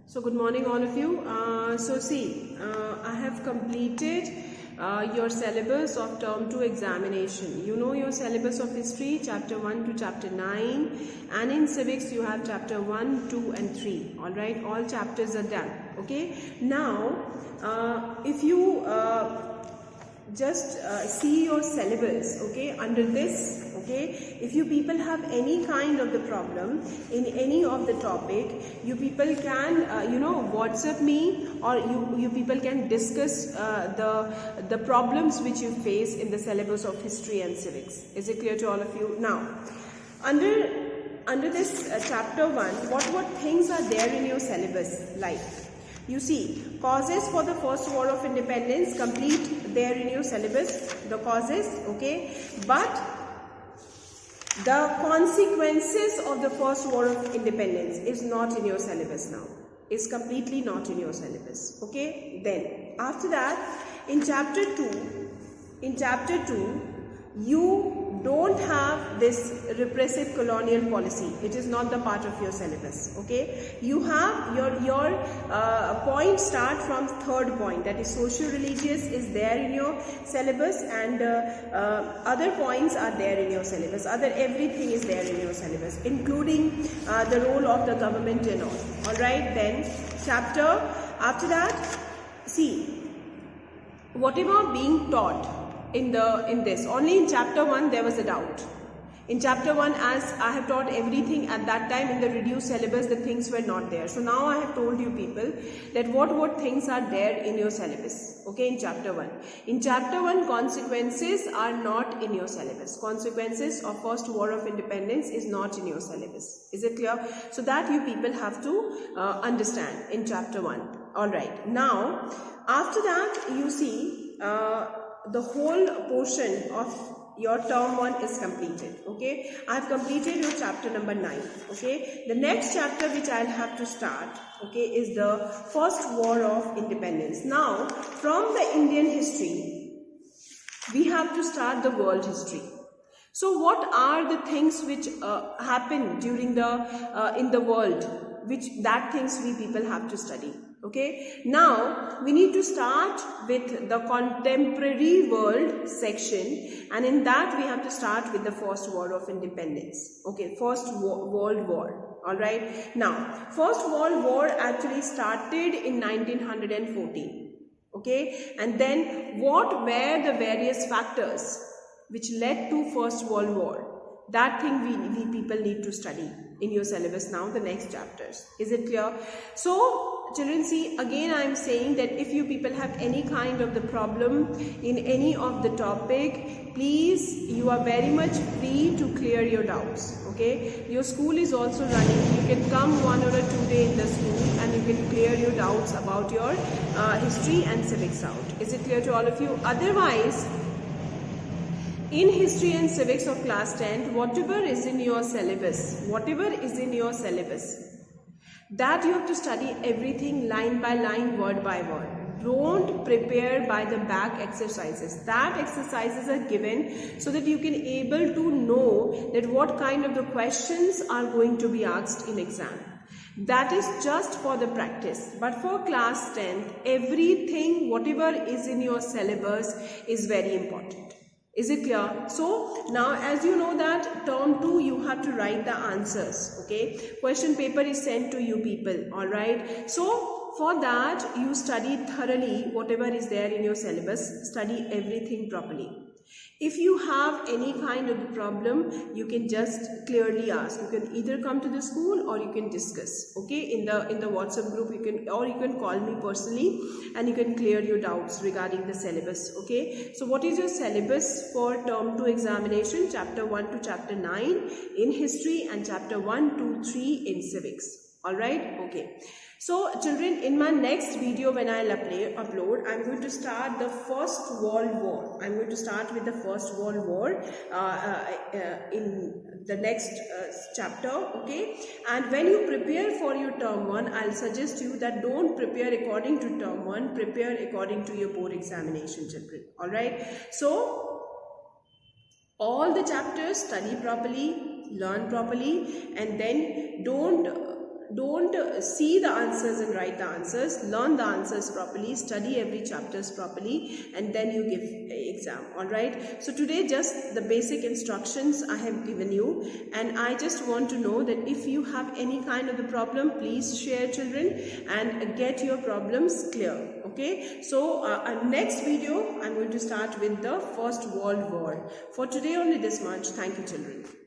So good morning all of you. I have completed your syllabus of term 2 examination. You know your syllabus of history chapter 1 to chapter 9, and in civics you have chapter 1, 2 and 3. All right, all chapters are done. Okay, now if you just see your syllabus, okay, under this, okay, if you people have any kind of the problem in any of the topic, you people can WhatsApp me, or you people can discuss the problems which you face in the syllabus of history and civics. Is it clear to all of you? Now under this chapter 1, what things are there in your syllabus? Like, you see, causes for the first war of independence, complete there in your syllabus, the causes, okay, but the consequences of the first war of independence is not in your syllabus now, is completely not in your syllabus, okay. Then after that, in chapter 2 you don't have this repressive colonial policy. It is not the part of your syllabus, okay. You have your point start from third point, that is social religious is there in your syllabus, and other points are there in your syllabus. Everything is there in your syllabus, including the role of the government and all right. Then chapter after that, see, whatever being taught in this, only in chapter 1 there was a doubt. In chapter 1, as I have taught everything at that time in the reduced syllabus, the things were not there. So now I have told you people that what things are there in your syllabus, okay, in chapter 1. In chapter 1, consequences are not in your syllabus. Consequences of first war of independence is not in your syllabus. Is it clear? So that you people have to understand in chapter 1. All right. Now, after that, you see, the whole portion of your term 1 is completed, okay. I have completed your chapter number 9, okay. The next chapter which I'll have to start, okay, is the first war of independence. Now, from the Indian history, we have to start the world history. So what are the things which happen during the in the world, that things we people have to study? Okay, now we need to start with the contemporary world section, and in that we have to start with the first war of independence. Okay, first world war. All right. Now, first world war actually started in 1914. Okay, and then what were the various factors which led to first world war? That thing we people need to study in your syllabus now, the next chapters. Is it clear? So children, see, again I am saying that if you people have any kind of the problem in any of the topic, please, you are very much free to clear your doubts, okay. Your school is also running. You can come 1 or 2 days in the school and you can clear your doubts about your history and civics out. Is it clear to all of you? Otherwise, in history and civics of class 10, whatever is in your syllabus, that you have to study everything line by line, word by word. Don't prepare by the back exercises. That exercises are given so that you can able to know that what kind of the questions are going to be asked in exam. That is just for the practice. But for class 10, everything, whatever is in your syllabus is very important. Is it clear? So now, as you know that term 2 you have to write the answers, okay. Question paper is sent to you people, all right. So for that you study thoroughly whatever is there in your syllabus, study everything properly. If you have any kind of the problem, you can just clearly ask. You can either come to the school or you can discuss, okay, in the WhatsApp group. You can call me personally and you can clear your doubts regarding the syllabus, okay. So what is your syllabus for term 2 examination? Chapter 1 to chapter 9 in history and chapter 1, 2, 3 in civics. All right, okay. So children, in my next video when I'll upload, I'm going to start the First World War. I'm going to start with the First World War in the next chapter, okay. And when you prepare for your term 1, I'll suggest you that don't prepare according to term 1, prepare according to your board examination, children. All right. So all the chapters study properly, learn properly, and then don't don't see the answers and write the answers. Learn the answers properly, study every chapters properly, and then you give exam. All right. So today just the basic instructions I have given you, and I just want to know that if you have any kind of the problem, please share, children, and get your problems clear. Okay. So next video I'm going to start with the First World War. For today only this much. Thank you, children.